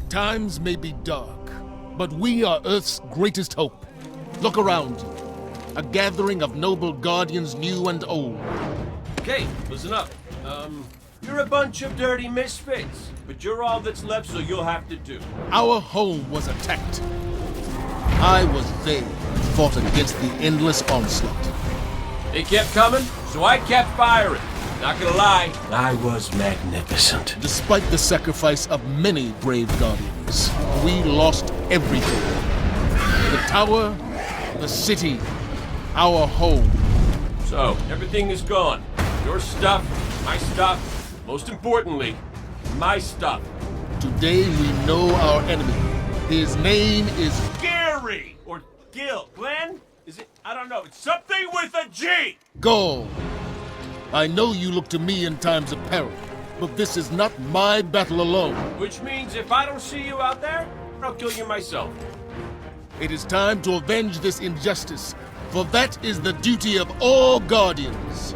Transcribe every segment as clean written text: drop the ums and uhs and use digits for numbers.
Times may be dark, but we are Earth's greatest hope. Look around you. A gathering of noble guardians new and old. Okay, listen up. You're a bunch of dirty misfits, but you're all that's left, so you'll have to do. Our home was attacked. I was there and fought against the endless onslaught. They kept coming, so I kept firing. Not gonna lie, I was magnificent. Despite the sacrifice of many brave guardians, we lost everything. The tower, the city, our home. So, everything is gone. Your stuff, my stuff, most importantly, my stuff. Today we know our enemy. His name is Gary! Or Gil. Glenn? Is it? I don't know. It's something with a G! Gaul. I know you look to me in times of peril, but this is not my battle alone. Which means if I don't see you out there, I'll kill you myself. It is time to avenge this injustice, for that is the duty of all guardians.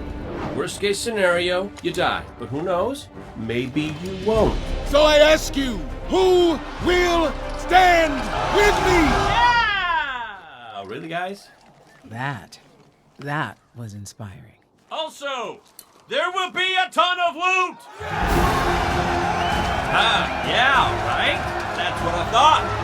Worst case scenario, you die. But who knows? Maybe you won't. So I ask you, who will stand with me? Yeah! Really, guys? That was inspiring. Also, there will be a ton of loot! Yeah, right? That's what I thought.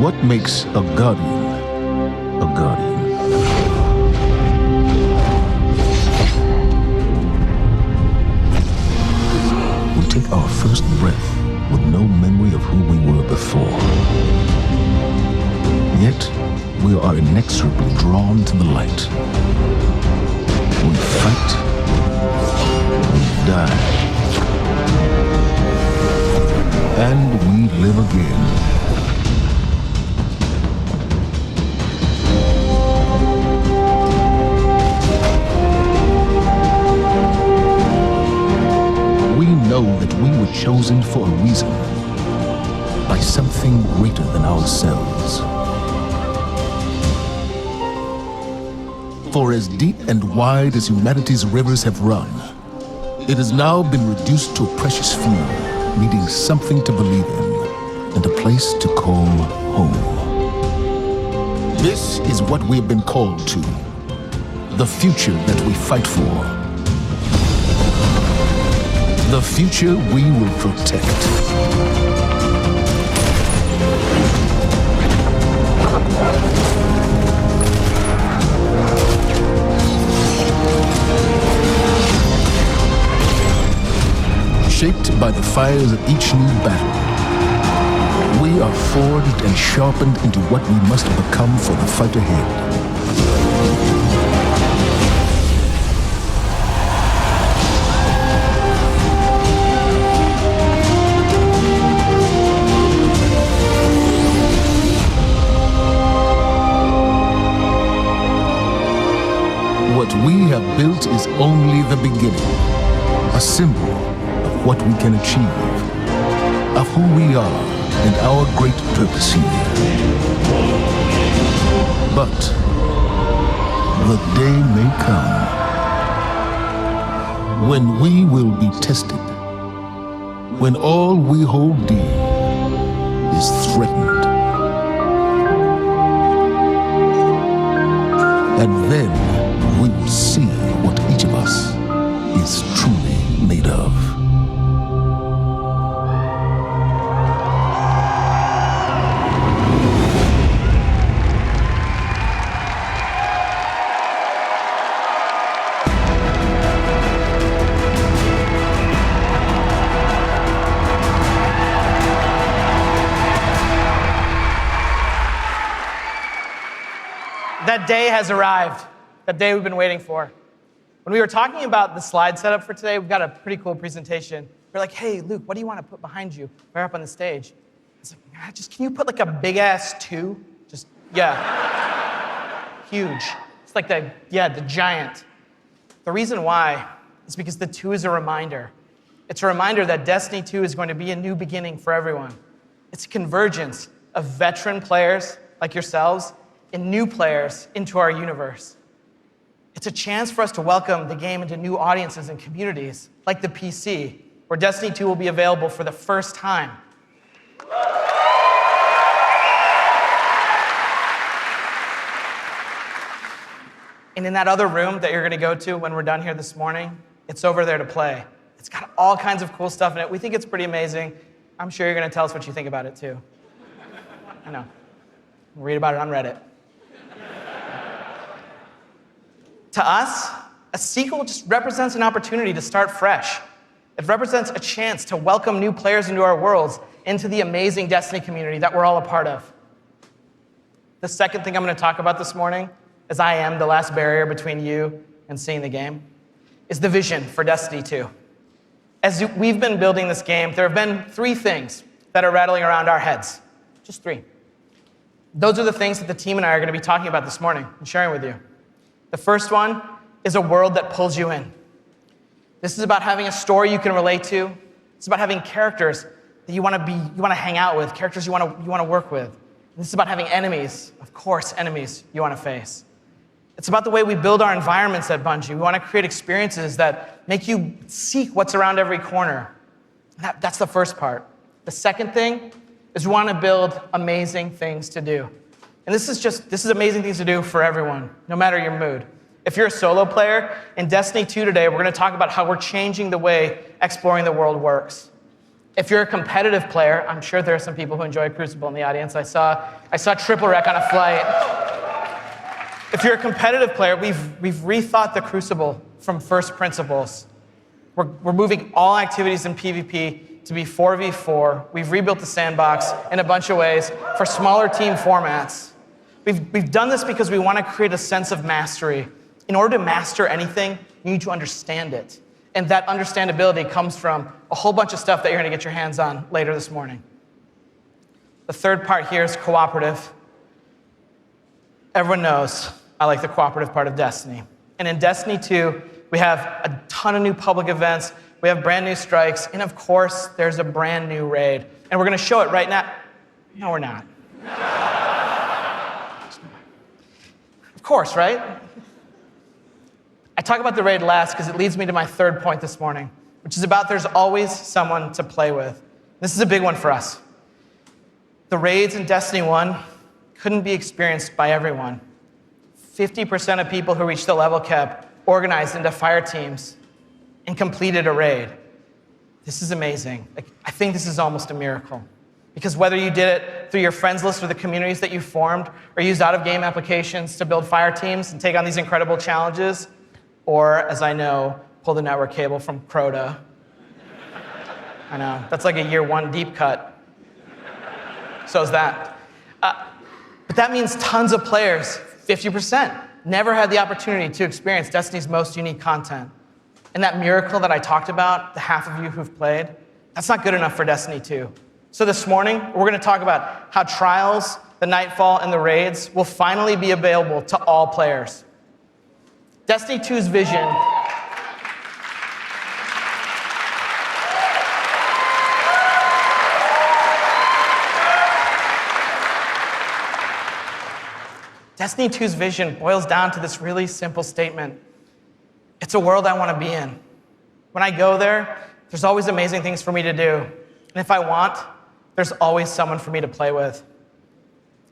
What makes a guardian a guardian? We take our first breath with no memory of who we were before. Yet, we are inexorably drawn to the light. We fight, we die, and we live again. We know that we were chosen for a reason, by something greater than ourselves. For as deep and wide as humanity's rivers have run, it has now been reduced to a precious few, needing something to believe in and a place to call home. This is what we have been called to, the future that we fight for. The future we will protect. Shaped by the fires of each new battle, we are forged and sharpened into what we must become for the fight ahead. What we have built is only the beginning, a symbol of what we can achieve, of who we are and our great purpose here. But the day may come when we will be tested, when all we hold dear is threatened. And then we will see what each of us is truly made of. That day has arrived. That day we've been waiting for. When we were talking about the slide setup for today, we've got a pretty cool presentation. We're like, hey, Luke, what do you want to put behind you? We're up on the stage. It's like, just can you put like a big ass 2? Just, yeah. Huge. It's like the giant. The reason why is because the 2 is a reminder. It's a reminder that Destiny 2 is going to be a new beginning for everyone. It's a convergence of veteran players like yourselves and new players into our universe. It's a chance for us to welcome the game into new audiences and communities, like the PC, where Destiny 2 will be available for the first time. And in that other room that you're going to go to when we're done here this morning, it's over there to play. It's got all kinds of cool stuff in it. We think it's pretty amazing. I'm sure you're going to tell us what you think about it, too. I know. Read about it on Reddit. To us, a sequel just represents an opportunity to start fresh. It represents a chance to welcome new players into our worlds, into the amazing Destiny community that we're all a part of. The second thing I'm going to talk about this morning, as I am the last barrier between you and seeing the game, is the vision for Destiny 2. As we've been building this game, there have been 3 things that are rattling around our heads. Just 3. Those are the things that the team and I are going to be talking about this morning and sharing with you. The first one is a world that pulls you in. This is about having a story you can relate to. It's about having characters that you want to hang out with, characters you want to work with. This is about having enemies, of course, enemies you want to face. It's about the way we build our environments at Bungie. We want to create experiences that make you seek what's around every corner. That's the first part. The second thing is we want to build amazing things to do. And this is amazing things to do for everyone, no matter your mood. If you're a solo player, in Destiny 2 today, we're going to talk about how we're changing the way exploring the world works. If you're a competitive player, I'm sure there are some people who enjoy Crucible in the audience. I saw Triple Wreck on a flight. If you're a competitive player, we've rethought the Crucible from first principles. We're moving all activities in PvP to be 4v4. We've rebuilt the sandbox in a bunch of ways for smaller team formats. We've done this because we want to create a sense of mastery. In order to master anything, you need to understand it. And that understandability comes from a whole bunch of stuff that you're going to get your hands on later this morning. The third part here is cooperative. Everyone knows I like the cooperative part of Destiny. And in Destiny 2, we have a ton of new public events, we have brand new strikes, and of course, there's a brand new raid. And we're going to show it right now. No, we're not. Of course, right? I talk about the raid last because it leads me to my third point this morning, which is about there's always someone to play with. This is a big one for us. The raids in Destiny 1 couldn't be experienced by everyone. 50% of people who reached the level cap organized into fire teams and completed a raid. This is amazing. I think this is almost a miracle. Because whether you did it through your friends list or the communities that you formed, or used out-of-game applications to build fire teams and take on these incredible challenges, or, as I know, pull the network cable from Crota. I know, that's like a year one deep cut. So is that. But that means tons of players, 50%, never had the opportunity to experience Destiny's most unique content. And that miracle that I talked about, the half of you who've played, that's not good enough for Destiny 2. So this morning, we're going to talk about how Trials, the Nightfall, and the raids will finally be available to all players. Destiny 2's vision Destiny 2's vision boils down to this really simple statement. It's a world I want to be in. When I go there, there's always amazing things for me to do. And if I want, there's always someone for me to play with.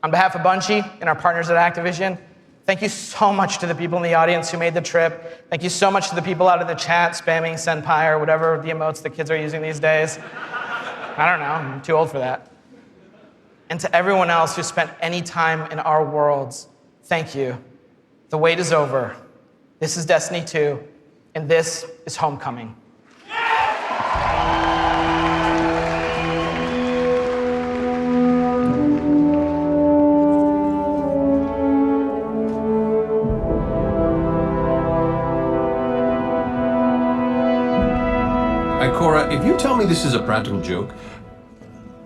On behalf of Bungie and our partners at Activision, thank you so much to the people in the audience who made the trip. Thank you so much to the people out in the chat spamming Senpai or whatever the emotes the kids are using these days. I don't know, I'm too old for that. And to everyone else who spent any time in our worlds, thank you. The wait is over. This is Destiny 2, and this is Homecoming. Cora, if you tell me this is a practical joke,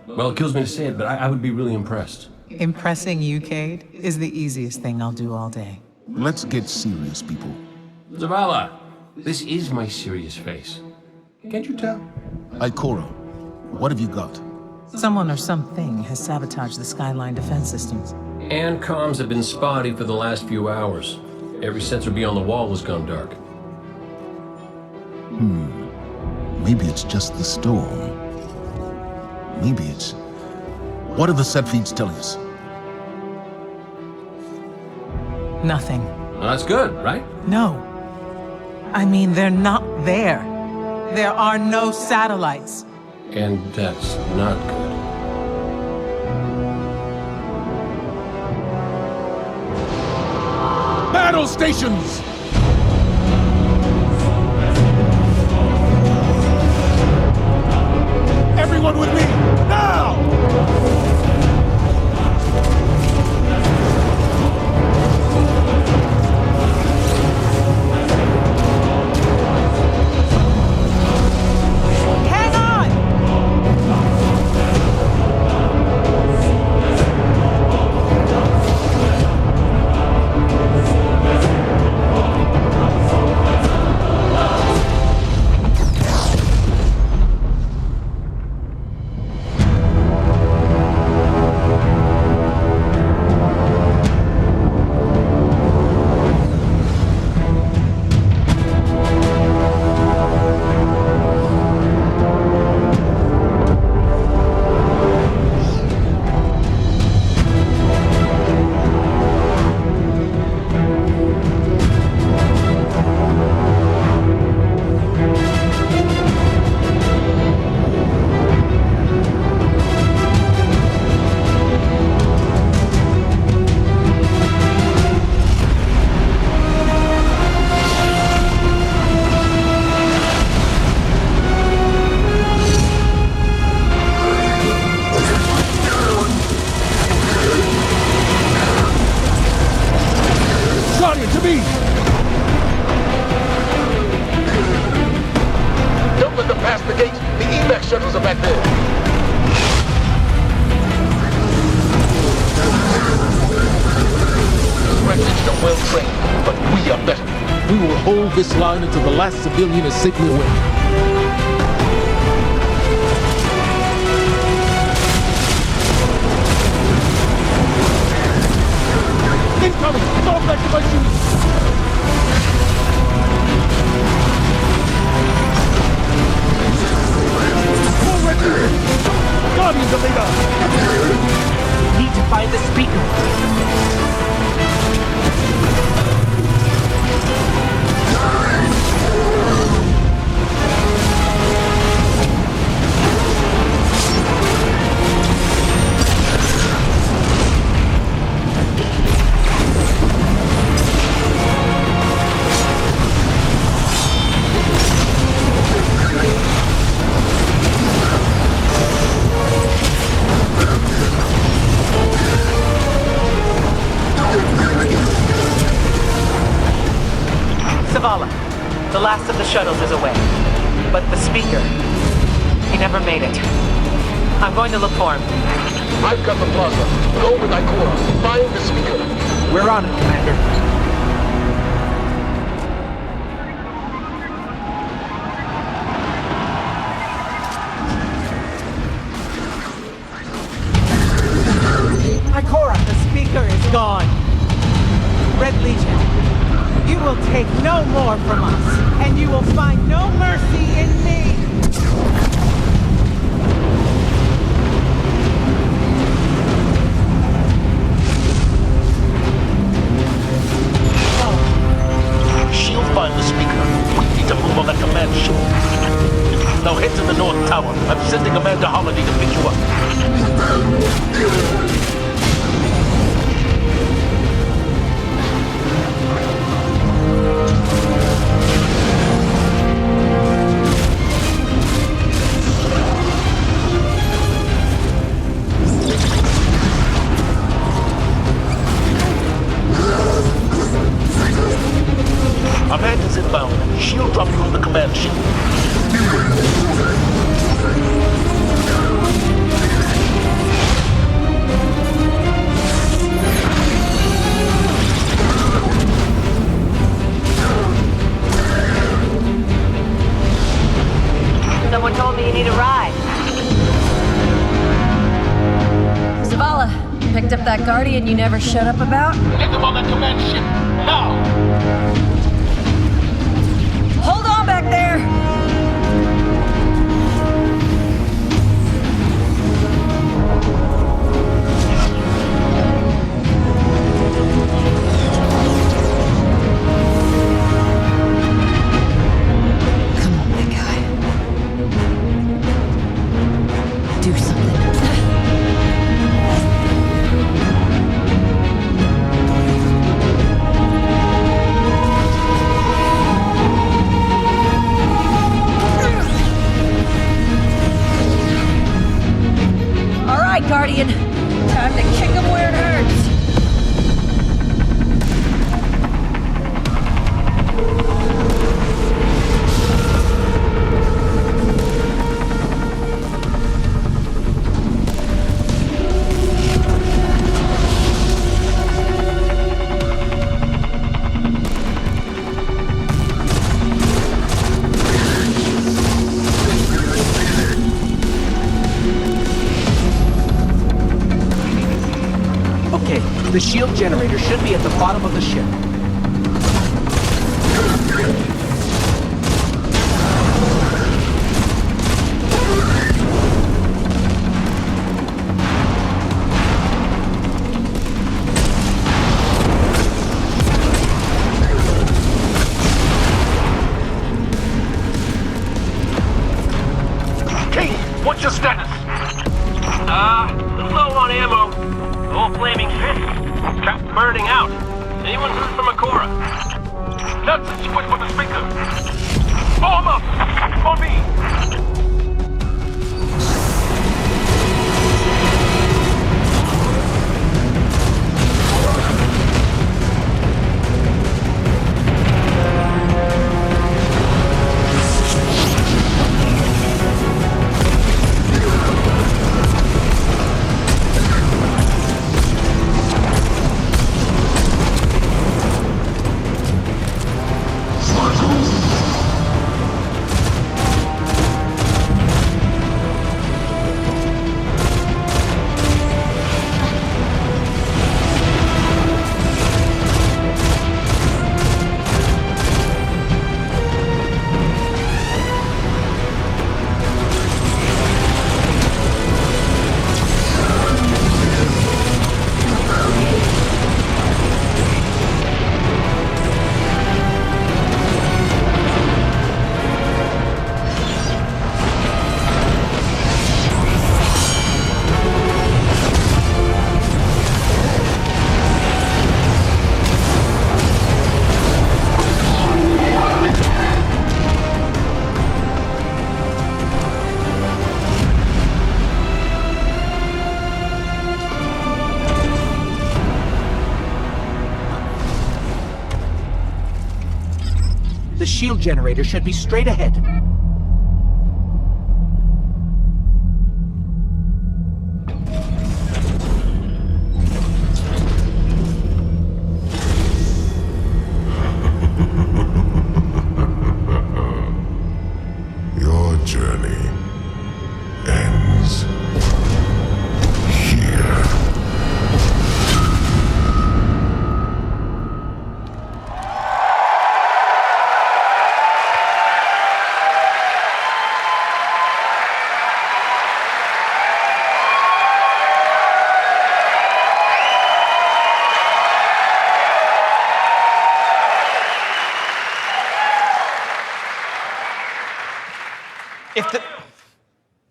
well, it kills me to say it, but I would be really impressed. Impressing you, Cade, is the easiest thing I'll do all day. Let's get serious, people. Zavala, this is my serious face. Can't you tell? Ikora, what have you got? Someone or something has sabotaged the Skyline defense systems. And comms have been spotty for the last few hours. Every sensor beyond the wall has gone dark. Maybe it's just the storm. Maybe it's... What are the set feeds telling us? Nothing. Well, that's good, right? No. I mean, they're not there. There are no satellites. And that's not good. Battle stations! Everyone with me, now! Hang on! better. We will hold this line until the last civilian is safely away. Incoming! Fall back to my shoes! Guardians of Vega! Need to find the speaker. Zavala, the last of the shuttles is away. But the speaker, he never made it. I'm going to look for him. I've got the plaza. Go with Ikora. Find the speaker. We're on it, Commander. Ikora, the speaker is gone. Red Legion, you will take no more from us, and you will find no mercy in me! She'll find the speaker. We need to move on that command ship. Now head to the North Tower. I'm sending Commander Holiday to pick you up. Amanda's inbound. She'll drop you on the command ship. Someone told me you need a ride. Zavala, picked up that Guardian you never showed up about? Get them on that command ship. Now! Hold on back there! Come on, big guy. Do something. Guardian. Time to kick him where it hurts. The shield generator should be at the bottom of the ship. King, what's your status? Low on ammo. All flaming fists. Cap burning out. Anyone heard from Ikora? Nuts, she went for the speaker. Form up! For me! shield generator should be straight ahead. Your journey ends here.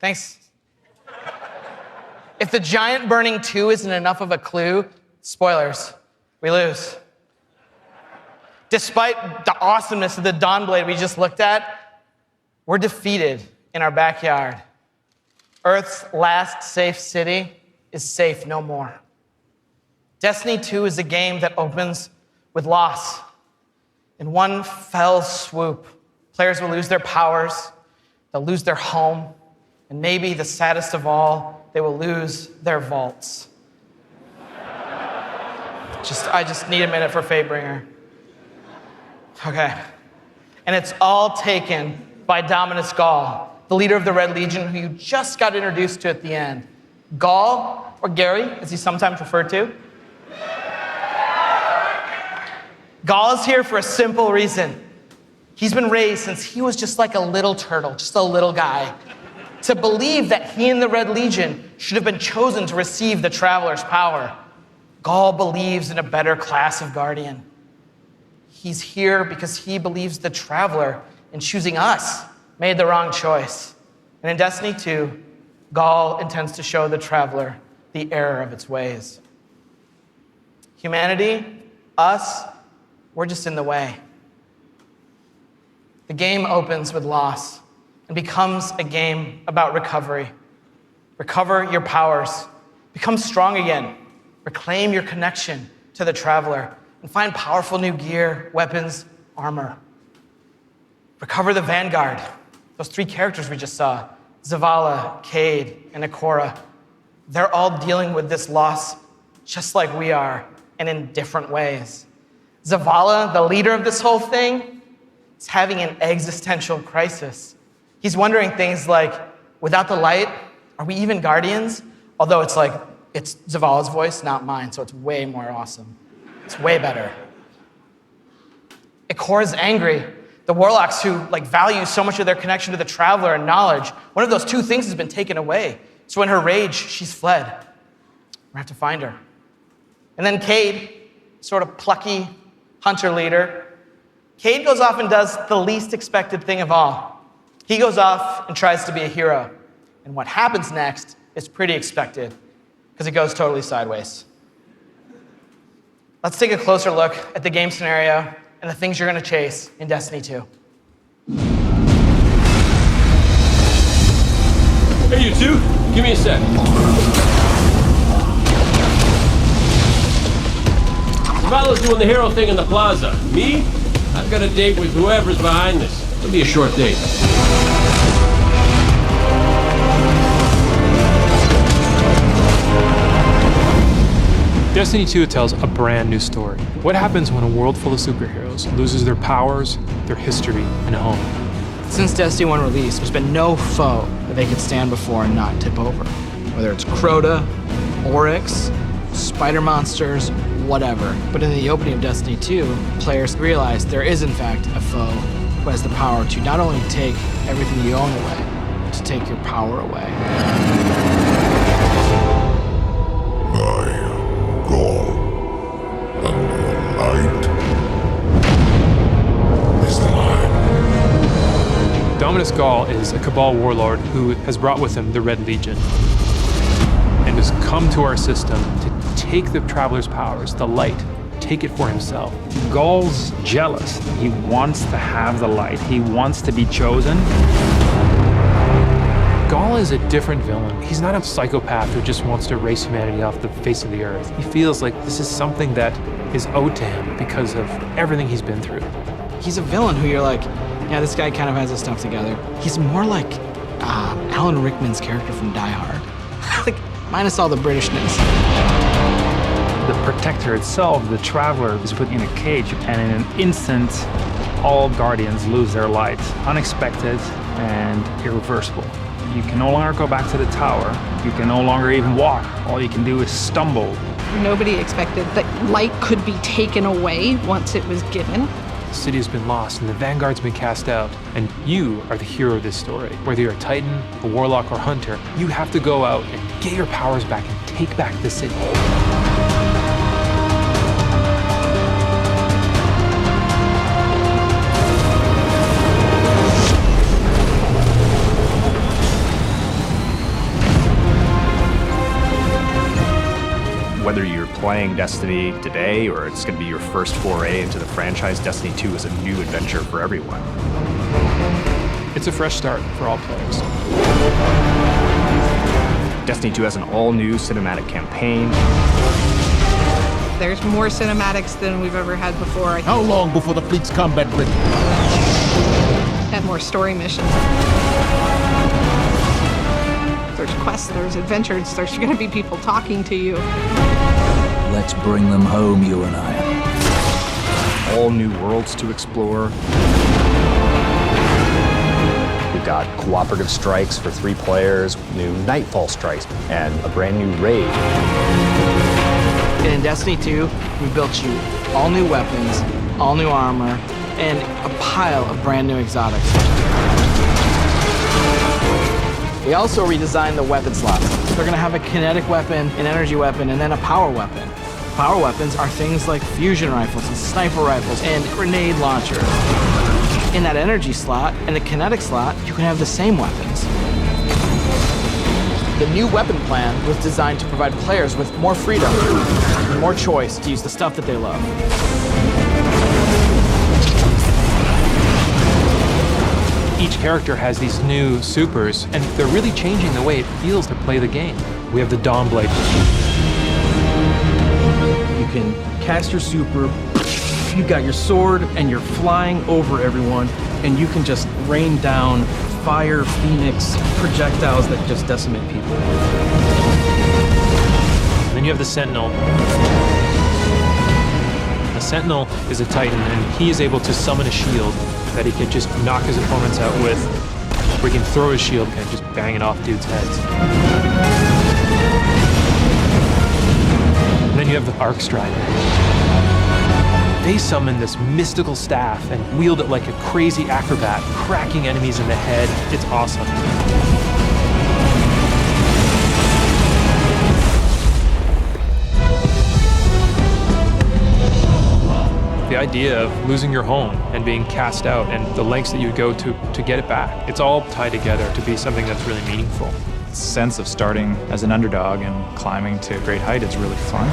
Thanks. If the giant burning 2 isn't enough of a clue, spoilers, we lose. Despite the awesomeness of the Dawnblade we just looked at, we're defeated in our backyard. Earth's last safe city is safe no more. Destiny 2 is a game that opens with loss. In one fell swoop, players will lose their powers, they'll lose their home, and maybe the saddest of all, they will lose their vaults. I just need a minute for Fatebringer. Okay. And it's all taken by Dominus Gaul, the leader of the Red Legion, who you just got introduced to at the end. Gaul, or Gary, as he's sometimes referred to. Gaul is here for a simple reason. He's been raised since he was just like a little turtle, just a little guy, to believe that he and the Red Legion should have been chosen to receive the Traveler's power. Gaul believes in a better class of Guardian. He's here because he believes the Traveler, in choosing us, made the wrong choice. And in Destiny 2, Gaul intends to show the Traveler the error of its ways. Humanity, us, we're just in the way. The game opens with loss and becomes a game about recovery. Recover your powers. Become strong again. Reclaim your connection to the Traveler and find powerful new gear, weapons, armor. Recover the Vanguard. Those 3 characters we just saw, Zavala, Cade, and Ikora. They're all dealing with this loss just like we are, and in different ways. Zavala, the leader of this whole thing, is having an existential crisis. He's wondering things like, without the light, are we even Guardians? Although it's Zavala's voice, not mine, so it's way more awesome. It's way better. Ikora's angry. The Warlocks who value so much of their connection to the Traveler and knowledge, one of those 2 things has been taken away. So in her rage, she's fled. We have to find her. And then Cade, sort of plucky hunter leader, Cade goes off and does the least expected thing of all. He goes off and tries to be a hero. And what happens next is pretty expected, because it goes totally sideways. Let's take a closer look at the game scenario and the things you're going to chase in Destiny 2. Hey, you two, give me a sec. Zavala's doing the hero thing in the plaza. Me? I've got a date with whoever's behind this. It'll be a short date. Destiny 2 tells a brand new story. What happens when a world full of superheroes loses their powers, their history, and home? Since Destiny 1 release, there's been no foe that they could stand before and not tip over. Whether it's Crota, Oryx, spider monsters, whatever. But in the opening of Destiny 2, players realize there is in fact a foe who has the power to not only take everything you own away, but to take your power away. I am Gaul, and the light is mine. Dominus Gaul is a Cabal warlord who has brought with him the Red Legion and has come to our system to take the Traveler's powers, the light, take it for himself. Gaul's jealous. He wants to have the light. He wants to be chosen. Gaul is a different villain. He's not a psychopath who just wants to erase humanity off the face of the earth. He feels like this is something that is owed to him because of everything he's been through. He's a villain who you're like, yeah, this guy kind of has his stuff together. He's more like Alan Rickman's character from Die Hard. Like, minus all the Britishness. The Protector itself, the Traveler, is put in a cage, and in an instant, all Guardians lose their light. Unexpected and irreversible. You can no longer go back to the tower. You can no longer even walk. All you can do is stumble. Nobody expected that light could be taken away once it was given. The city has been lost and the Vanguard's been cast out. And you are the hero of this story. Whether you're a Titan, a Warlock, or Hunter, you have to go out and get your powers back and take back the city. Whether you're playing Destiny today or it's going to be your first foray into the franchise, Destiny 2 is a new adventure for everyone. It's a fresh start for all players. Destiny 2 has an all-new cinematic campaign. There's more cinematics than we've ever had before. How long before the fleet's combat ready? And more story missions. There's quests, there's adventures, there's going to be people talking to you. Let's bring them home, you and I. All new worlds to explore. We've got cooperative strikes for 3 players, new Nightfall strikes, and a brand new raid. And in Destiny 2, we built you all new weapons, all new armor, and a pile of brand new exotics. We also redesigned the weapon slots. They're gonna have a kinetic weapon, an energy weapon, and then a power weapon. Power weapons are things like fusion rifles and sniper rifles and grenade launchers. In that energy slot and the kinetic slot, you can have the same weapons. The new weapon plan was designed to provide players with more freedom and more choice to use the stuff that they love. Each character has these new supers, and they're really changing the way it feels to play the game. We have the Dawnblade. You can cast your super, you've got your sword, and you're flying over everyone, and you can just rain down fire, phoenix, projectiles that just decimate people. And then you have the Sentinel. The Sentinel is a Titan, and he is able to summon a shield that he can just knock his opponents out with, or he can throw his shield and just bang it off dudes' heads. And then you have the Arc Strider. They summon this mystical staff and wield it like a crazy acrobat, cracking enemies in the head. It's awesome. The idea of losing your home and being cast out and the lengths that you go to get it back, it's all tied together to be something that's really meaningful. The sense of starting as an underdog and climbing to a great height is really fun.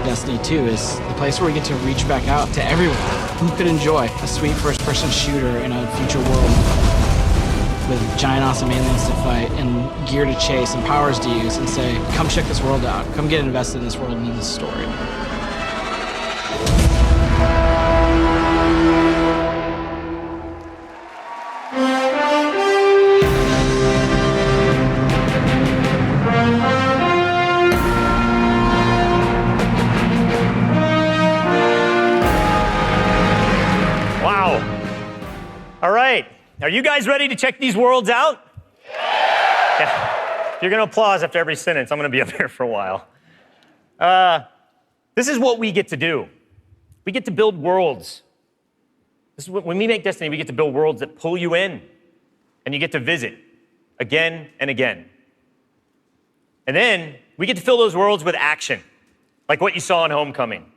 Destiny 2 is the place where we get to reach back out to everyone who could enjoy a sweet first-person shooter in a future world with giant awesome aliens to fight and gear to chase and powers to use and say, come check this world out, come get invested in this world and in this story. All right, are you guys ready to check these worlds out? Yeah. You're gonna applause after every sentence. I'm gonna be up here for a while. This is what we get to do. We get to build worlds. This is when we make Destiny, we get to build worlds that pull you in, and you get to visit again and again. And then we get to fill those worlds with action, like what you saw in Homecoming.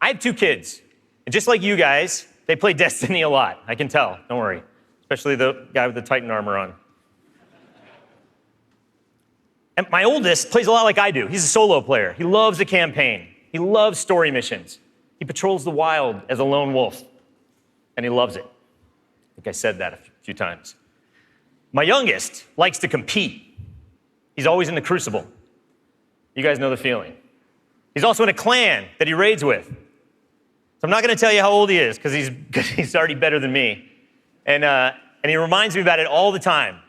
I have 2 kids, and just like you guys, they play Destiny a lot. I can tell, don't worry. Especially the guy with the Titan armor on. And my oldest plays a lot like I do. He's a solo player. He loves the campaign. He loves story missions. He patrols the wild as a lone wolf, and he loves it. I think I said that a few times. My youngest likes to compete. He's always in the crucible. You guys know the feeling. He's also in a clan that he raids with. So I'm not going to tell you how old he is because he's already better than me. And he reminds me about it all the time.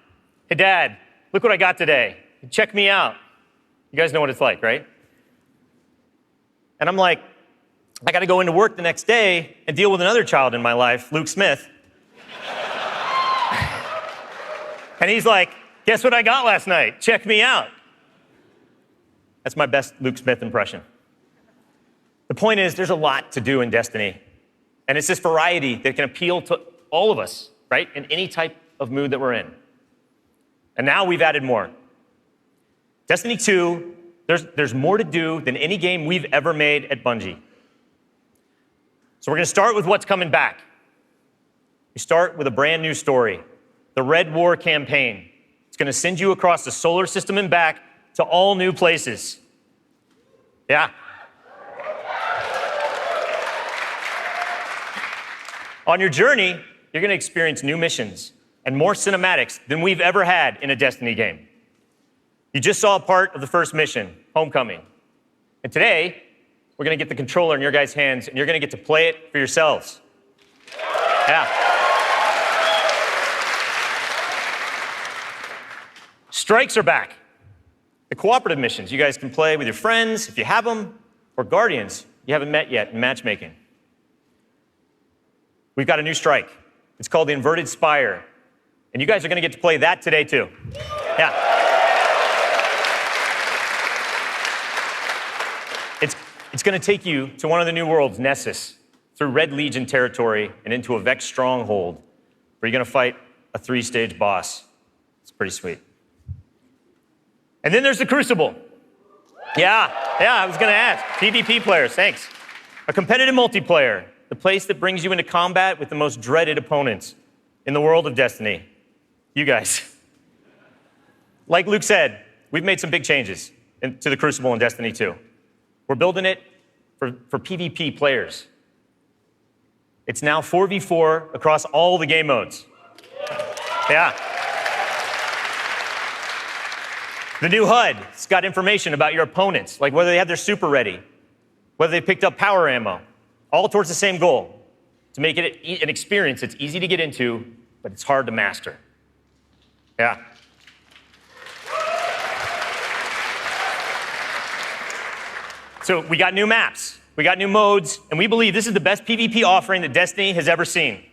Hey, Dad, look what I got today. Check me out. You guys know what it's like, right? And I'm like, I got to go into work the next day and deal with another child in my life, Luke Smith. And he's like, guess what I got last night? Check me out. That's my best Luke Smith impression. The point is, there's a lot to do in Destiny. And it's this variety that can appeal to all of us, right? In any type of mood that we're in. And now we've added more. Destiny 2, there's more to do than any game we've ever made at Bungie. So we're going to start with what's coming back. We start with a brand new story, the Red War campaign. It's going to send you across the solar system and back to all new places. Yeah. On your journey, you're going to experience new missions and more cinematics than we've ever had in a Destiny game. You just saw a part of the first mission, Homecoming. And today, we're going to get the controller in your guys' hands, and you're going to get to play it for yourselves. Yeah. Strikes are back. The cooperative missions you guys can play with your friends, if you have them, or guardians you haven't met yet in matchmaking. We've got a new strike. It's called the Inverted Spire. And you guys are going to get to play that today, too. Yeah. It's going to take you to one of the new worlds, Nessus, through Red Legion territory and into a Vex stronghold, where you're going to fight a 3-stage boss. It's pretty sweet. And then there's the Crucible. Yeah, I was going to ask. PvP players, thanks. A competitive multiplayer, the place that brings you into combat with the most dreaded opponents in the world of Destiny. You guys. Like Luke said, we've made some big changes to the Crucible in Destiny 2. We're building it for PvP players. It's now 4v4 across all the game modes. Yeah. The new HUD's got information about your opponents, like whether they have their super ready, whether they picked up power ammo, all towards the same goal, to make it an experience that's easy to get into, but it's hard to master. Yeah. So we got new maps, we got new modes, and we believe this is the best PvP offering that Destiny has ever seen.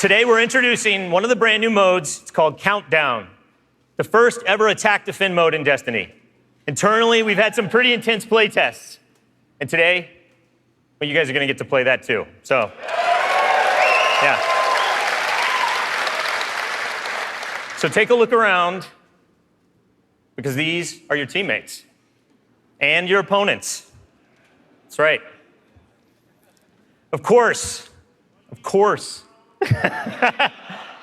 Today we're introducing one of the brand new modes. It's called Countdown, the first ever attack defend mode in Destiny. Internally, we've had some pretty intense play tests. And today, well, you guys are going to get to play that too. So, yeah. So take a look around, because these are your teammates and your opponents. That's right. Of course.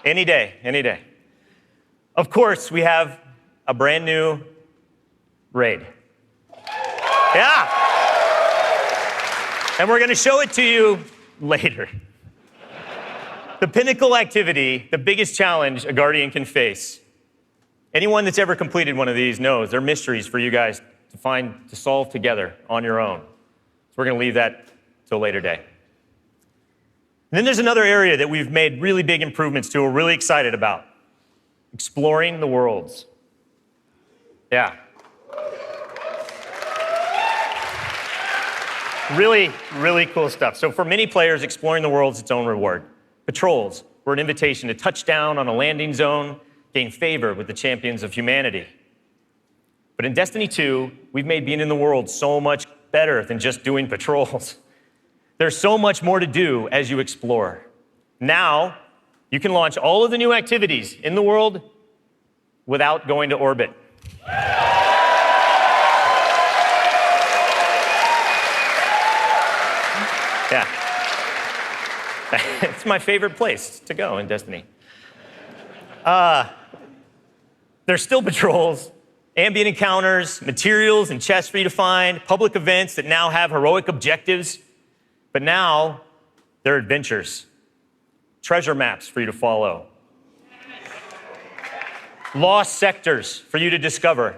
Any day. Of course, we have a brand new raid. Yeah. And we're going to show it to you later. The pinnacle activity, the biggest challenge a Guardian can face. Anyone that's ever completed one of these knows they're mysteries for you guys to solve together on your own. So we're going to leave that to a later day. And then there's another area that we've made really big improvements to, we're really excited about. Exploring the worlds. Yeah. Really, really cool stuff. So for many players, exploring the world is its own reward. Patrols were an invitation to touch down on a landing zone, gain favor with the champions of humanity. But in Destiny 2, we've made being in the world so much better than just doing patrols. There's so much more to do as you explore. Now, you can launch all of the new activities in the world without going to orbit. Yeah. It's my favorite place to go in Destiny. There's still patrols, ambient encounters, materials and chests for you to find, public events that now have heroic objectives, but now they're adventures, treasure maps for you to follow. lost sectors for you to discover.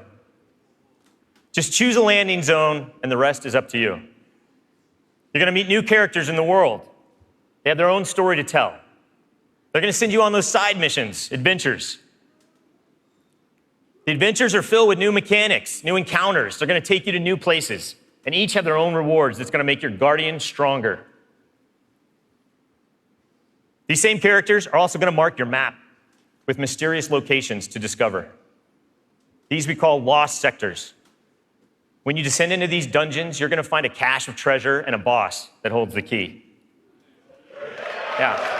Just choose a landing zone, and the rest is up to you. You're going to meet new characters in the world. They have their own story to tell. They're going to send you on those side missions, adventures. The adventures are filled with new mechanics, new encounters. They're going to take you to new places, and each have their own rewards that's going to make your Guardian stronger. These same characters are also going to mark your map with mysterious locations to discover. These we call lost sectors. When you descend into these dungeons, you're going to find a cache of treasure and a boss that holds the key. Yeah.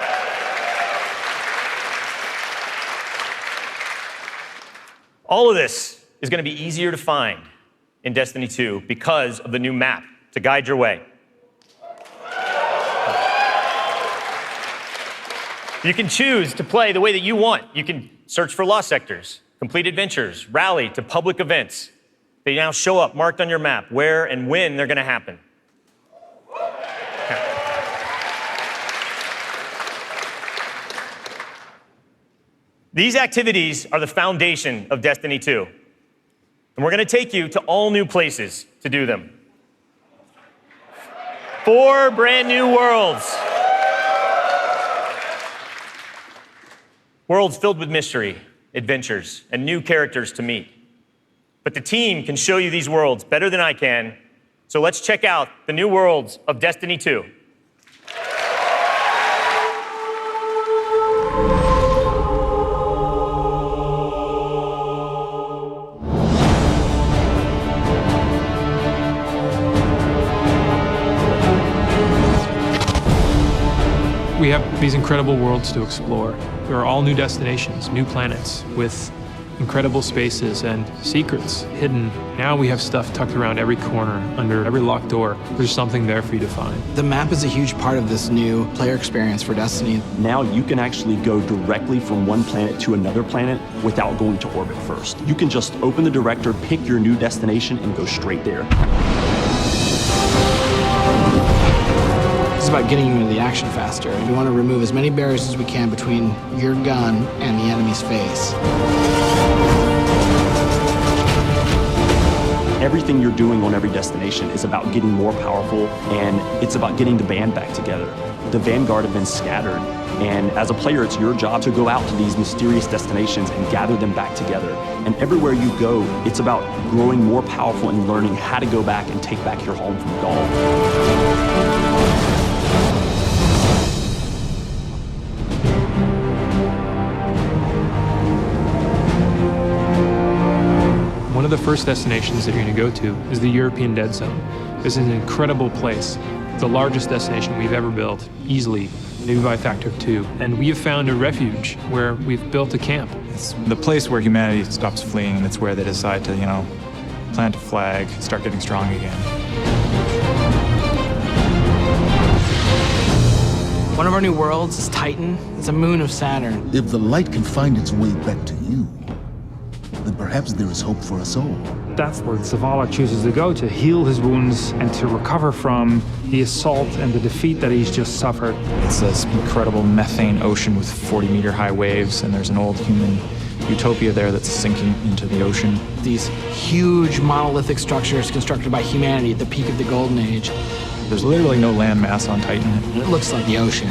All of this is going to be easier to find in Destiny 2 because of the new map to guide your way. You can choose to play the way that you want. You can search for lost sectors, complete adventures, rally to public events. They now show up marked on your map where and when they're going to happen. These activities are the foundation of Destiny 2. And we're going to take you to all new places to do them. 4 brand new worlds. Worlds filled with mystery, adventures, and new characters to meet. But the team can show you these worlds better than I can. So let's check out the new worlds of Destiny 2. We have these incredible worlds to explore. There are all new destinations, new planets with incredible spaces and secrets hidden. Now we have stuff tucked around every corner, under every locked door. There's something there for you to find. The map is a huge part of this new player experience for Destiny. Now you can actually go directly from one planet to another planet without going to orbit first. You can just open the director, pick your new destination, and go straight there. It's about getting you into the action faster. We want to remove as many barriers as we can between your gun and the enemy's face. Everything you're doing on every destination is about getting more powerful, and it's about getting the band back together. The Vanguard have been scattered, and as a player, it's your job to go out to these mysterious destinations and gather them back together. And everywhere you go, it's about growing more powerful and learning how to go back and take back your home from Gaul. One of the first destinations that you're going to go to is the European Dead Zone. This is an incredible place, the largest destination we've ever built, easily, maybe by a factor of 2. And we have found a refuge where we've built a camp. It's the place where humanity stops fleeing, and it's where they decide to, plant a flag, start getting strong again. One of our new worlds is Titan. It's a moon of Saturn. If the light can find its way back to you, then perhaps there is hope for us all. That's where Zavala chooses to go to heal his wounds and to recover from the assault and the defeat that he's just suffered. It's this incredible methane ocean with 40-meter high waves, and there's an old human utopia there that's sinking into the ocean. These huge monolithic structures constructed by humanity at the peak of the Golden Age. There's literally no land mass on Titan. It looks like the ocean.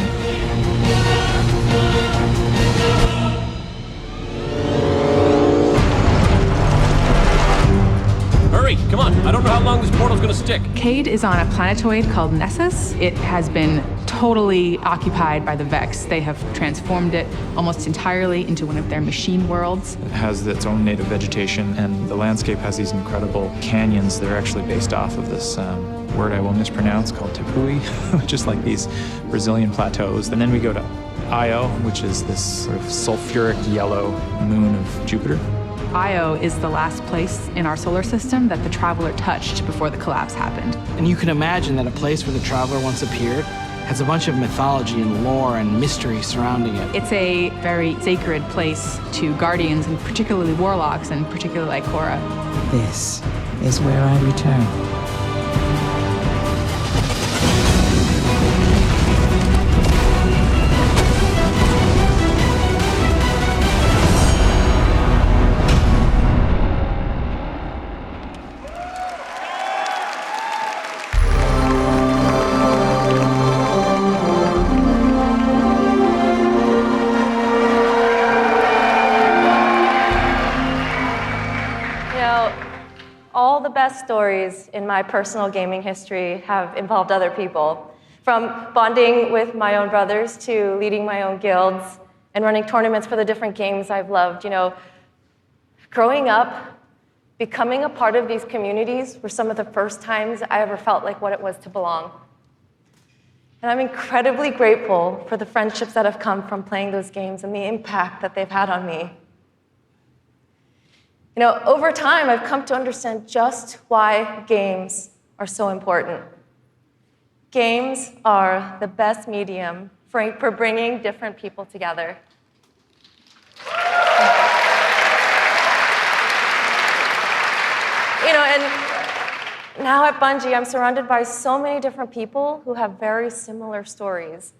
Come on, I don't know how long this portal's gonna stick. Cade is on a planetoid called Nessus. It has been totally occupied by the Vex. They have transformed it almost entirely into one of their machine worlds. It has its own native vegetation, and the landscape has these incredible canyons that are actually based off of this word I will mispronounce called Tepui, just like these Brazilian plateaus. And then we go to Io, which is this sort of sulfuric yellow moon of Jupiter. Io is the last place in our solar system that the Traveler touched before the collapse happened. And you can imagine that a place where the Traveler once appeared has a bunch of mythology and lore and mystery surrounding it. It's a very sacred place to Guardians, and particularly Warlocks, and particularly Ikora. This is where I return. best stories in my personal gaming history have involved other people. From bonding with my own brothers to leading my own guilds and running tournaments for the different games I've loved. You know, growing up, becoming a part of these communities were some of the first times I ever felt like what it was to belong. And I'm incredibly grateful for the friendships that have come from playing those games and the impact that they've had on me. You know, over time, I've come to understand just why games are so important. Games are the best medium for bringing different people together. You know, and now at Bungie, I'm surrounded by so many different people who have very similar stories.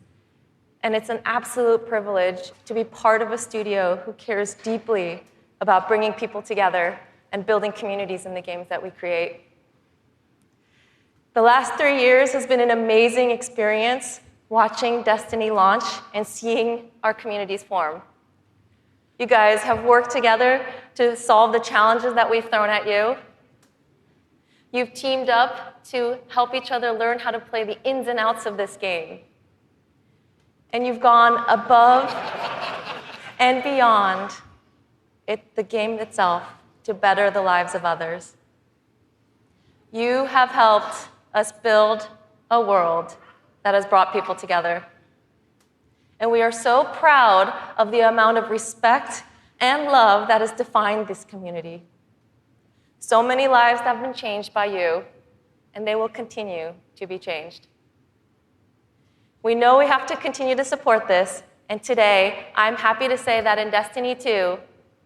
And it's an absolute privilege to be part of a studio who cares deeply about bringing people together and building communities in the games that we create. The last 3 years has been an amazing experience watching Destiny launch and seeing our communities form. You guys have worked together to solve the challenges that we've thrown at you. You've teamed up to help each other learn how to play the ins and outs of this game. And you've gone above and beyond the game itself to better the lives of others. You have helped us build a world that has brought people together. And we are so proud of the amount of respect and love that has defined this community. So many lives have been changed by you, and they will continue to be changed. We know we have to continue to support this, and today, I'm happy to say that in Destiny 2,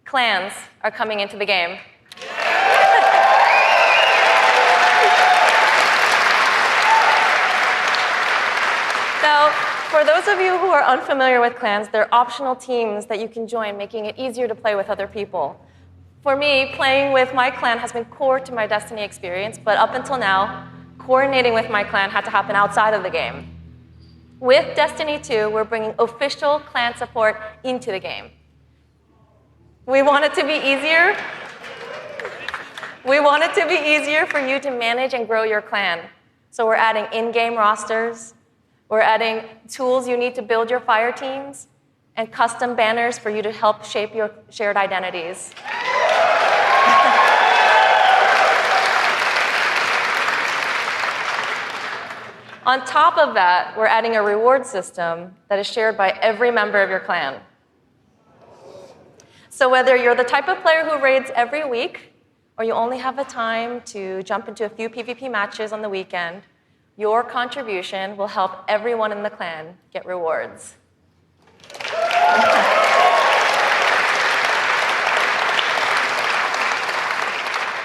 clans are coming into the game. Now, for those of you who are unfamiliar with clans, they're optional teams that you can join, making it easier to play with other people. For me, playing with my clan has been core to my Destiny experience, but up until now, coordinating with my clan had to happen outside of the game. With Destiny 2, we're bringing official clan support into the game. We want it to be easier. We want it to be easier for you to manage and grow your clan. So we're adding in-game rosters. We're adding tools you need to build your fire teams and custom banners for you to help shape your shared identities. On top of that, we're adding a reward system that is shared by every member of your clan. So whether you're the type of player who raids every week, or you only have the time to jump into a few PvP matches on the weekend, your contribution will help everyone in the clan get rewards.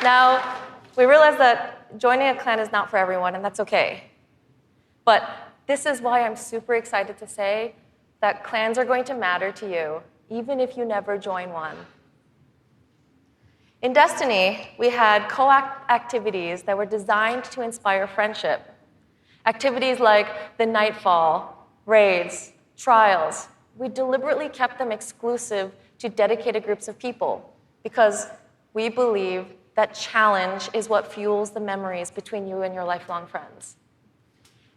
Now, we realize that joining a clan is not for everyone, and that's okay. But this is why I'm super excited to say that clans are going to matter to you, even if you never join one. In Destiny, we had co-op activities that were designed to inspire friendship. Activities like the Nightfall, raids, trials. We deliberately kept them exclusive to dedicated groups of people because we believe that challenge is what fuels the memories between you and your lifelong friends.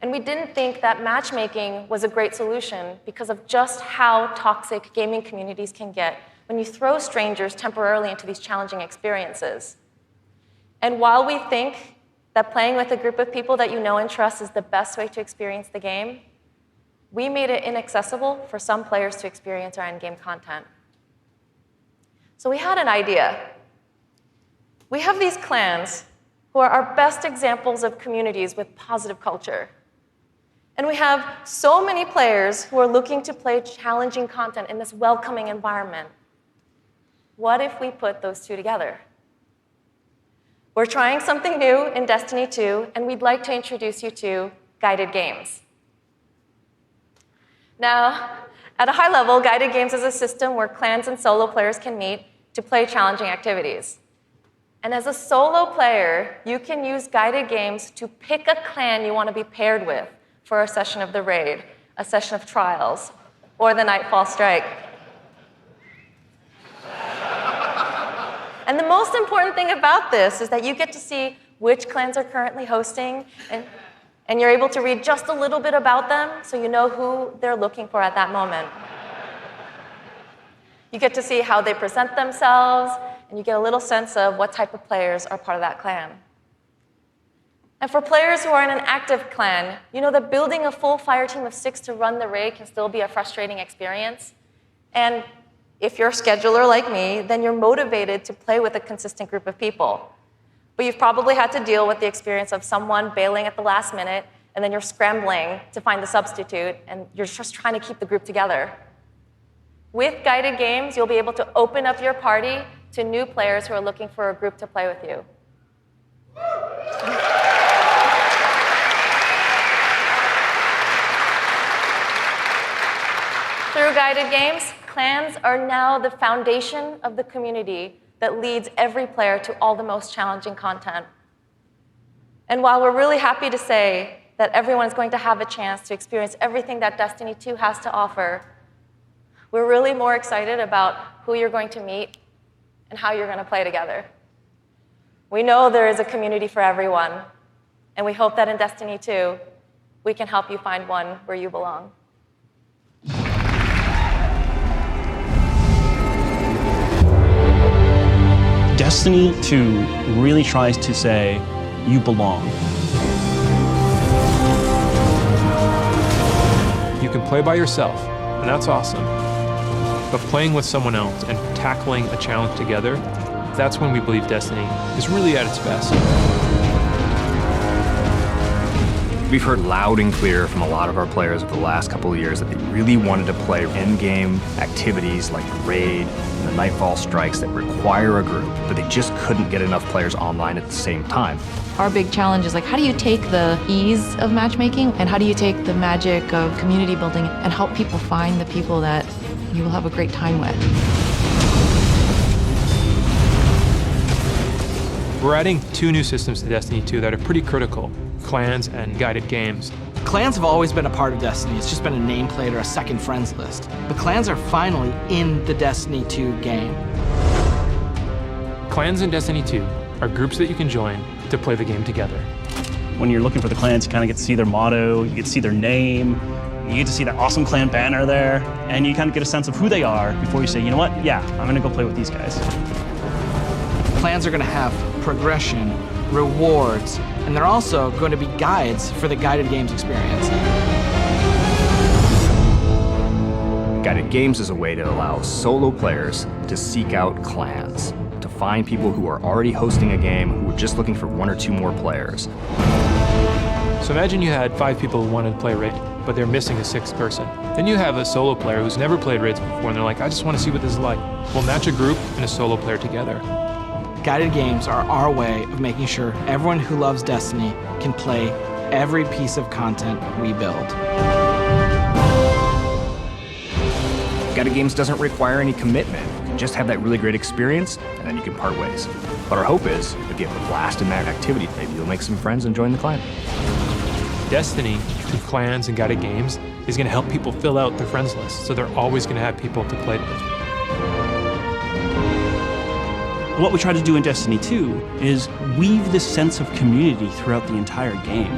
And we didn't think that matchmaking was a great solution because of just how toxic gaming communities can get when you throw strangers temporarily into these challenging experiences. And while we think that playing with a group of people that you know and trust is the best way to experience the game, we made it inaccessible for some players to experience our endgame content. So we had an idea. We have these clans who are our best examples of communities with positive culture. And we have so many players who are looking to play challenging content in this welcoming environment. What if we put those two together? We're trying something new in Destiny 2, and we'd like to introduce you to guided games. Now, at a high level, guided games is a system where clans and solo players can meet to play challenging activities. And as a solo player, you can use guided games to pick a clan you want to be paired with for a session of the raid, a session of trials, or the Nightfall Strike. And the most important thing about this is that you get to see which clans are currently hosting, and you're able to read just a little bit about them so you know who they're looking for at that moment. You get to see how they present themselves, and you get a little sense of what type of players are part of that clan. And for players who are in an active clan, you know that building a full fire team of 6 to run the raid can still be a frustrating experience. And if you're a scheduler like me, then you're motivated to play with a consistent group of people. But you've probably had to deal with the experience of someone bailing at the last minute, and then you're scrambling to find the substitute, and you're just trying to keep the group together. With guided games, you'll be able to open up your party to new players who are looking for a group to play with you. Through guided games, clans are now the foundation of the community that leads every player to all the most challenging content. And while we're really happy to say that everyone is going to have a chance to experience everything that Destiny 2 has to offer, we're really more excited about who you're going to meet and how you're going to play together. We know there is a community for everyone, and we hope that in Destiny 2, we can help you find one where you belong. Destiny 2 really tries to say, you belong. You can play by yourself, and that's awesome. But playing with someone else and tackling a challenge together, that's when we believe Destiny is really at its best. We've heard loud and clear from a lot of our players over the last couple of years that they really wanted to play in-game activities like Raid and the Nightfall Strikes that require a group, but they just couldn't get enough players online at the same time. Our big challenge is like, how do you take the ease of matchmaking and how do you take the magic of community building and help people find the people that you will have a great time with? We're adding 2 new systems to Destiny 2 that are pretty critical: clans and guided games. Clans have always been a part of Destiny. It's just been a nameplate or a second friends list. But clans are finally in the Destiny 2 game. Clans in Destiny 2 are groups that you can join to play the game together. When you're looking for the clans, you kind of get to see their motto, you get to see their name, you get to see that awesome clan banner there, and you kind of get a sense of who they are before you say, you know what, yeah, I'm gonna go play with these guys. Clans are gonna have progression, rewards, and they're also going to be guides for the guided games experience. Guided games is a way to allow solo players to seek out clans, to find people who are already hosting a game who are just looking for 1 or 2 more players. So imagine you had 5 people who wanted to play Raid, but they're missing a 6th person. Then you have a solo player who's never played Raids before, and they're like, I just want to see what this is like. We'll match a group and a solo player together. Guided games are our way of making sure everyone who loves Destiny can play every piece of content we build. Guided games doesn't require any commitment. You can just have that really great experience, and then you can part ways. But our hope is, if you have a blast in that activity, maybe you'll make some friends and join the clan. Destiny, through clans and guided games, is going to help people fill out their friends list, so they're always going to have people to play with. What we try to do in Destiny 2 is weave this sense of community throughout the entire game.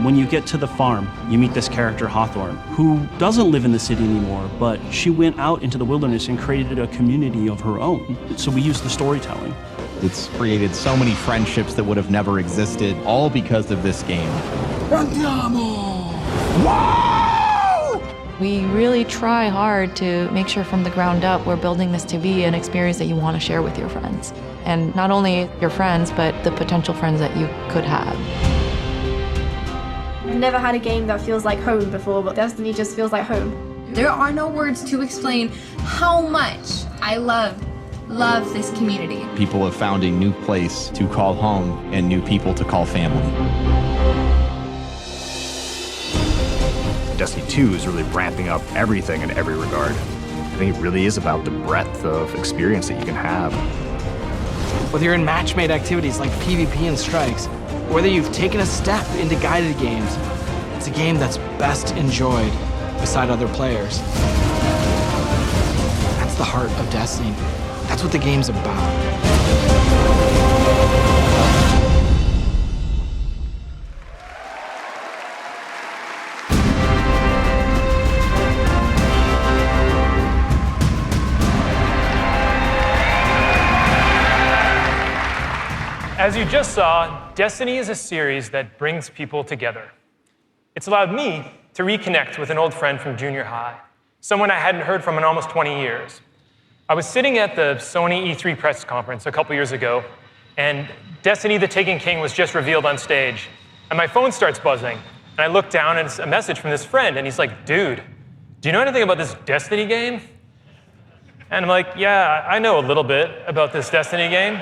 When you get to the farm, you meet this character, Hawthorne, who doesn't live in the city anymore, but she went out into the wilderness and created a community of her own. So we use the storytelling. It's created so many friendships that would have never existed, all because of this game. We really try hard to make sure from the ground up we're building this to be an experience that you want to share with your friends. And not only your friends, but the potential friends that you could have. I've never had a game that feels like home before, but Destiny just feels like home. There are no words to explain how much I love this community. People have found a new place to call home and new people to call family. Destiny 2 is really ramping up everything in every regard. I think it really is about the breadth of experience that you can have. Whether you're in match-made activities like PvP and Strikes, or whether you've taken a step into guided games, it's a game that's best enjoyed beside other players. That's the heart of Destiny. That's what the game's about. As you just saw, Destiny is a series that brings people together. It's allowed me to reconnect with an old friend from junior high, someone I hadn't heard from in almost 20 years. I was sitting at the Sony E3 press conference a couple years ago, and Destiny the Taken King was just revealed on stage. And my phone starts buzzing, and I look down, and it's a message from this friend, and he's like, dude, do you know anything about this Destiny game? And I'm like, yeah, I know a little bit about this Destiny game.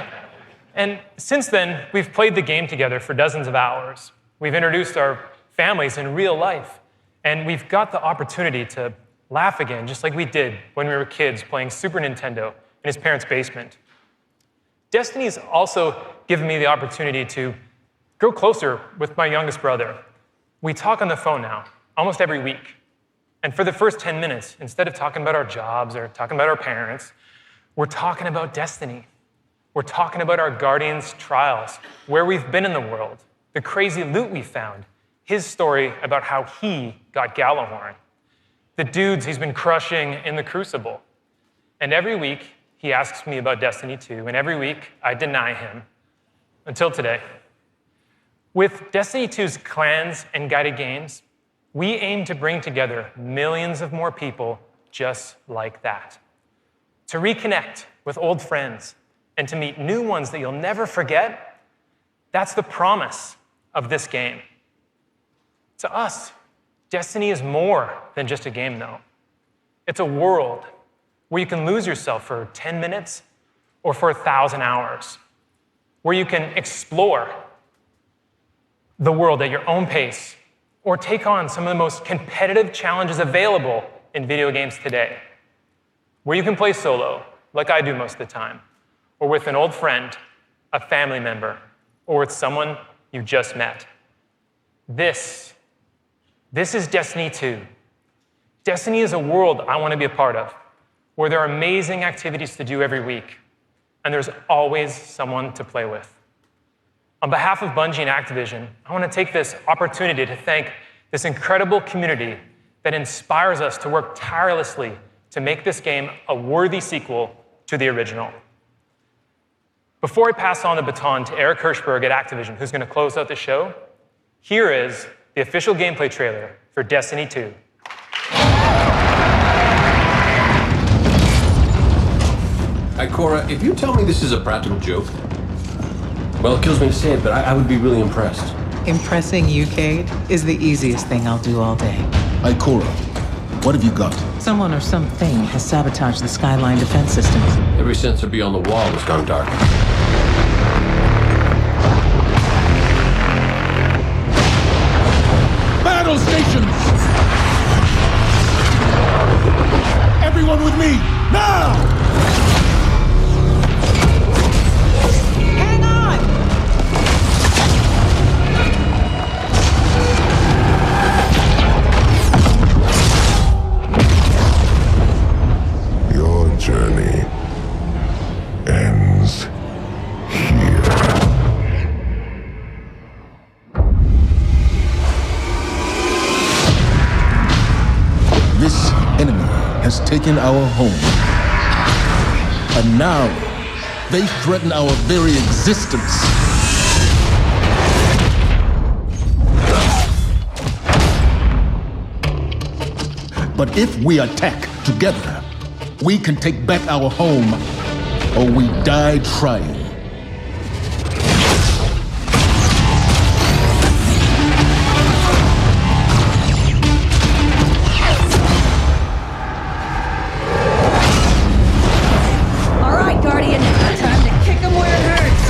And since then, we've played the game together for dozens of hours. We've introduced our families in real life, and we've got the opportunity to laugh again, just like we did when we were kids playing Super Nintendo in his parents' basement. Destiny's also given me the opportunity to grow closer with my youngest brother. We talk on the phone now, almost every week. And for the first 10 minutes, instead of talking about our jobs or talking about our parents, we're talking about Destiny. We're talking about our Guardians' trials, where we've been in the world, the crazy loot we found, his story about how he got Gallahorn, the dudes he's been crushing in the Crucible. And every week, he asks me about Destiny 2, and every week, I deny him, until today. With Destiny 2's clans and guided games, we aim to bring together millions of more people just like that. To reconnect with old friends, and to meet new ones that you'll never forget, that's the promise of this game. To us, Destiny is more than just a game, though. It's a world where you can lose yourself for 10 minutes or for 1,000 hours, where you can explore the world at your own pace or take on some of the most competitive challenges available in video games today, where you can play solo, like I do most of the time, or with an old friend, a family member, or with someone you just met. This is Destiny 2. Destiny is a world I want to be a part of, where there are amazing activities to do every week, and there's always someone to play with. On behalf of Bungie and Activision, I want to take this opportunity to thank this incredible community that inspires us to work tirelessly to make this game a worthy sequel to the original. Before I pass on the baton to Eric Hirschberg at Activision, who's going to close out the show, here is the official gameplay trailer for Destiny 2. Ikora, if you tell me this is a practical joke, well, it kills me to say it, but I would be really impressed. Impressing you, Cade, is the easiest thing I'll do all day. Ikora, what have you got? Someone or something has sabotaged the Skyline defense systems. Every sensor beyond the wall has gone dark. Battle stations! Everyone with me, now! Hang on! Your journey ends here. This enemy has taken our home. And now, they threaten our very existence. But if we attack together, we can take back our home, or we die trying. All right, Guardian, time to kick him where it hurts.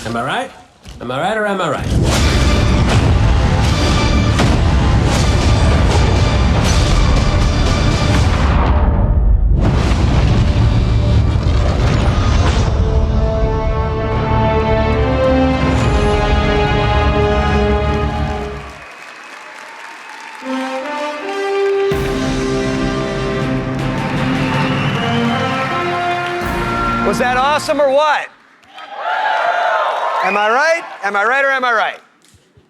Am I right? Am I right or am I right? awesome or what? Am I right? Am I right or am I right?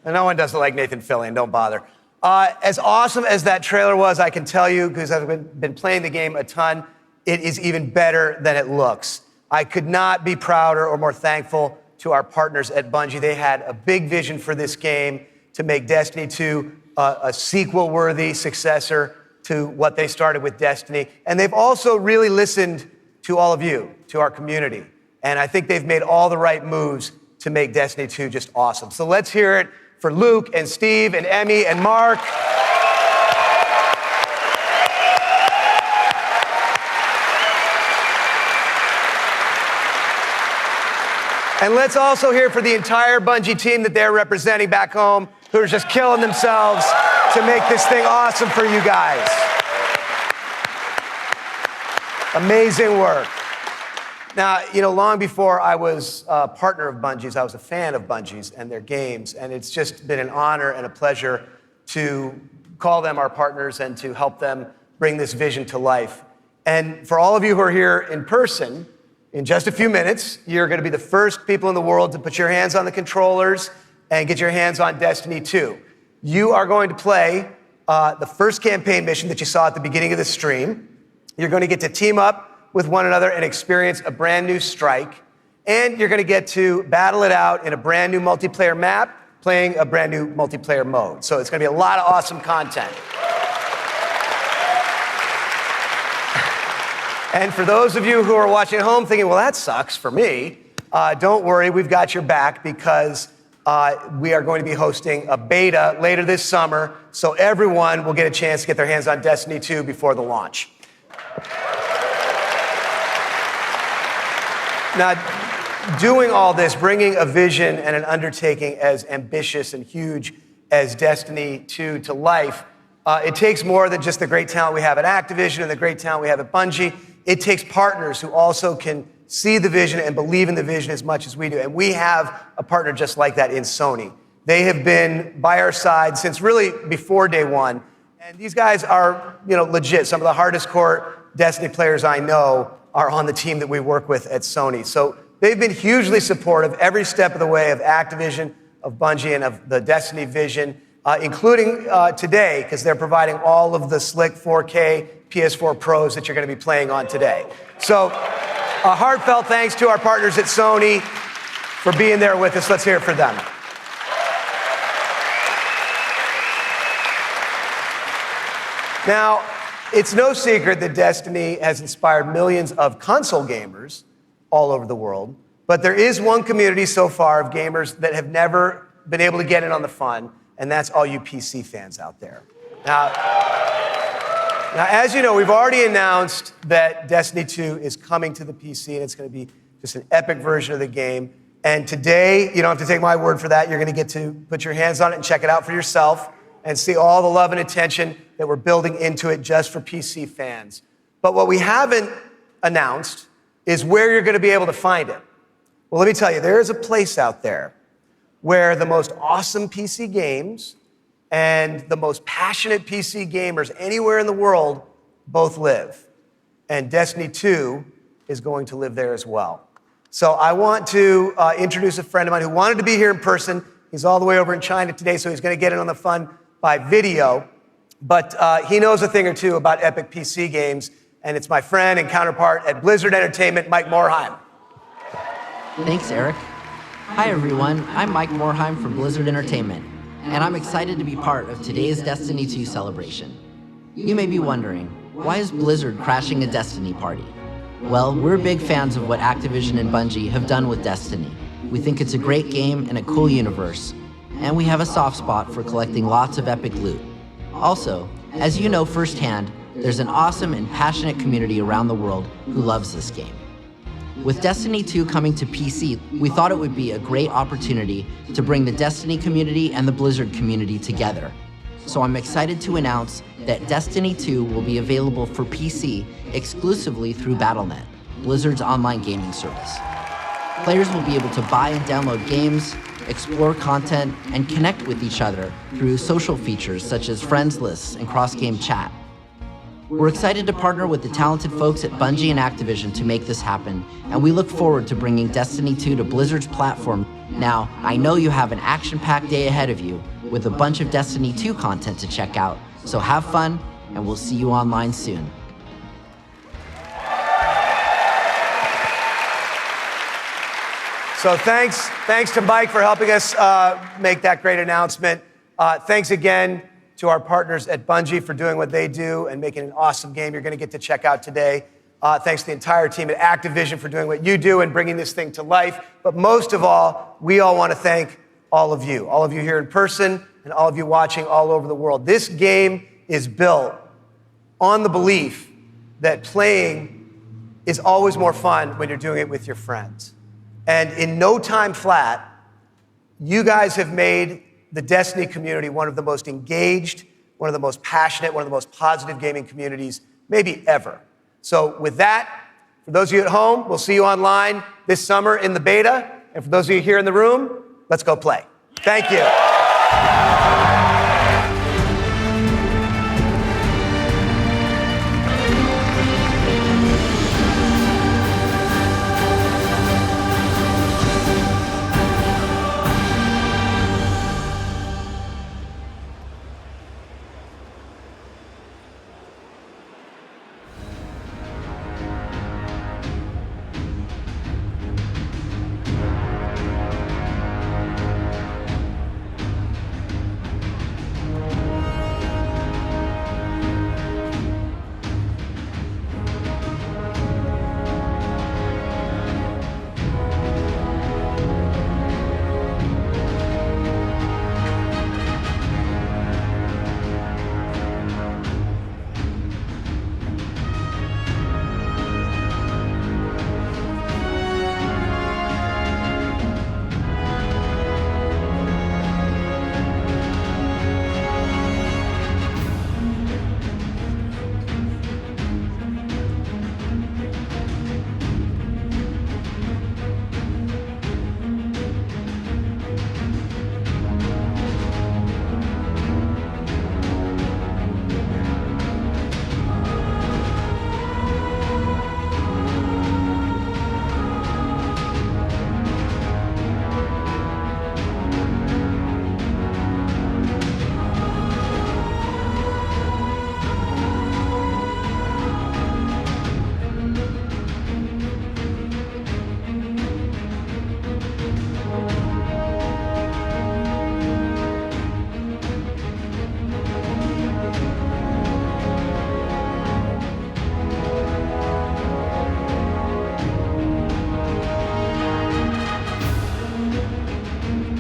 And no one does it like Nathan Fillion, don't bother. As awesome as that trailer was, I can tell you, because I've been playing the game a ton, it is even better than it looks. I could not be prouder or more thankful to our partners at Bungie. They had a big vision for this game to make Destiny 2 a sequel-worthy successor to what they started with Destiny. And they've also really listened to all of you, to our community. And I think they've made all the right moves to make Destiny 2 just awesome. So let's hear it for Luke and Steve and Emmy and Mark. And let's also hear for the entire Bungie team that they're representing back home, who are just killing themselves to make this thing awesome for you guys. Amazing work. Now, long before I was a partner of Bungie's, I was a fan of Bungie's and their games, and it's just been an honor and a pleasure to call them our partners and to help them bring this vision to life. And for all of you who are here in person, in just a few minutes, you're going to be the first people in the world to put your hands on the controllers and get your hands on Destiny 2. You are going to play the first campaign mission that you saw at the beginning of the stream. You're going to get to team up with one another and experience a brand new strike. And you're going to get to battle it out in a brand new multiplayer map, playing a brand new multiplayer mode. So it's going to be a lot of awesome content. And for those of you who are watching at home thinking, well, that sucks for me, don't worry, we've got your back because we are going to be hosting a beta later this summer, so everyone will get a chance to get their hands on Destiny 2 before the launch. Now, doing all this, bringing a vision and an undertaking as ambitious and huge as Destiny 2 to life, it takes more than just the great talent we have at Activision and the great talent we have at Bungie. It takes partners who also can see the vision and believe in the vision as much as we do. And we have a partner just like that in Sony. They have been by our side since really before day one. And these guys are, legit. Some of the hardest core Destiny players I know are on the team that we work with at Sony. So they've been hugely supportive every step of the way of Activision, of Bungie, and of the Destiny vision, including today, because they're providing all of the slick 4K PS4 Pros that you're going to be playing on today. So a heartfelt thanks to our partners at Sony for being there with us. Let's hear it for them. Now, it's no secret that Destiny has inspired millions of console gamers all over the world, but there is one community so far of gamers that have never been able to get in on the fun, and that's all you PC fans out there. Now, as you know, we've already announced that Destiny 2 is coming to the PC, and it's going to be just an epic version of the game. And today, you don't have to take my word for that. You're going to get to put your hands on it and check it out for yourself and see all the love and attention that we're building into it just for PC fans. But what we haven't announced is where you're going to be able to find it. Well, let me tell you, there is a place out there where the most awesome PC games and the most passionate PC gamers anywhere in the world both live. And Destiny 2 is going to live there as well. So I want to introduce a friend of mine who wanted to be here in person. He's all the way over in China today, so he's going to get in on the fun by video. But he knows a thing or two about epic PC games, and it's my friend and counterpart at Blizzard Entertainment, Mike Morhaime. Thanks, Eric. Hi, everyone. I'm Mike Morhaime from Blizzard Entertainment, and I'm excited to be part of today's Destiny 2 celebration. You may be wondering, why is Blizzard crashing a Destiny party? Well, we're big fans of what Activision and Bungie have done with Destiny. We think it's a great game and a cool universe, and we have a soft spot for collecting lots of epic loot. Also, as you know firsthand, there's an awesome and passionate community around the world who loves this game. With Destiny 2 coming to PC, we thought it would be a great opportunity to bring the Destiny community and the Blizzard community together. So I'm excited to announce that Destiny 2 will be available for PC exclusively through Battle.net, Blizzard's online gaming service. Players will be able to buy and download games, explore content, and connect with each other through social features such as friends lists and cross-game chat. We're excited to partner with the talented folks at Bungie and Activision to make this happen, and we look forward to bringing Destiny 2 to Blizzard's platform. Now, I know you have an action-packed day ahead of you with a bunch of Destiny 2 content to check out, so have fun, and we'll see you online soon. So thanks to Mike for helping us make that great announcement. Thanks again to our partners at Bungie for doing what they do and making an awesome game you're going to get to check out today. Thanks to the entire team at Activision for doing what you do and bringing this thing to life. But most of all, we all want to thank all of you here in person and all of you watching all over the world. This game is built on the belief that playing is always more fun when you're doing it with your friends. And in no time flat, you guys have made the Destiny community one of the most engaged, one of the most passionate, one of the most positive gaming communities maybe ever. So with that, for those of you at home, we'll see you online this summer in the beta. And for those of you here in the room, let's go play. Thank you.